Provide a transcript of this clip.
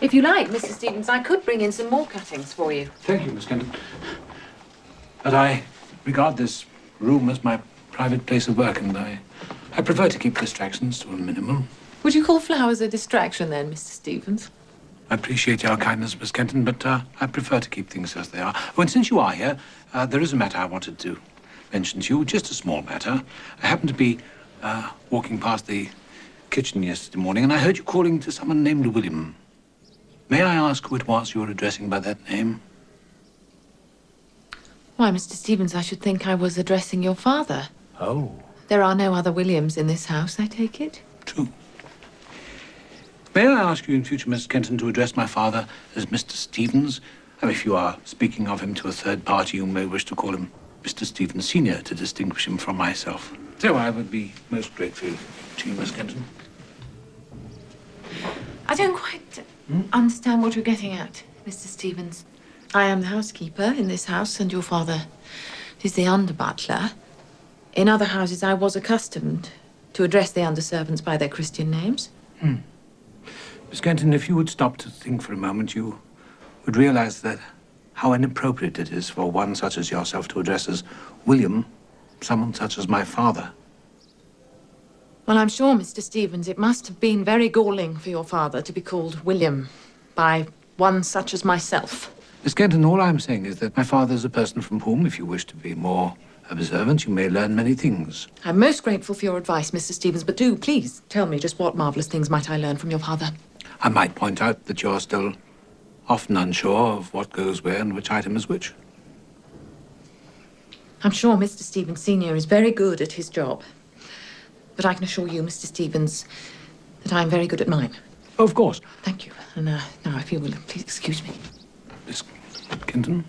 If you like, Mrs. Stevens, I could bring in some more cuttings for you. Thank you, Miss Kenton. But I regard this room as my private place of work, and I prefer to keep distractions to a minimum. Would you call flowers a distraction, then, Mr. Stevens? I appreciate your kindness, Miss Kenton, but I prefer to keep things as they are. Oh, and since you are here, there is a matter I wanted to mention to you, just a small matter. I happened to be walking past the kitchen yesterday morning, and I heard you calling to someone named William. May I ask who it was you were addressing by that name? Why, Mr. Stevens, I should think I was addressing your father. Oh. There are no other Williams in this house, I take it? True. May I ask you in future, Miss Kenton, to address my father as Mr. Stevens? And if you are speaking of him to a third party, you may wish to call him Mr. Stevens Senior to distinguish him from myself. So I would be most grateful to you, Miss Kenton. I don't quite understand what you're getting at, Mr. Stevens. I am the housekeeper in this house, and your father is the under-butler. In other houses, I was accustomed to address the under-servants by their Christian names. Miss Kenton, if you would stop to think for a moment, you would realize that how inappropriate it is for one such as yourself to address as William someone such as my father. Well, I'm sure, Mr. Stevens, it must have been very galling for your father to be called William by one such as myself. Miss Kenton, all I'm saying is that my father is a person from whom, if you wish to be more observant, you may learn many things. I'm most grateful for your advice, Mr. Stevens, but do, please, tell me just what marvellous things might I learn from your father. I might point out that you're still often unsure of what goes where and which item is which. I'm sure Mr. Stevens Senior is very good at his job. But I can assure you, Mr. Stevens, that I'm very good at mine. Oh, of course. Thank you. And now, if you will, please excuse me. Miss Kenton?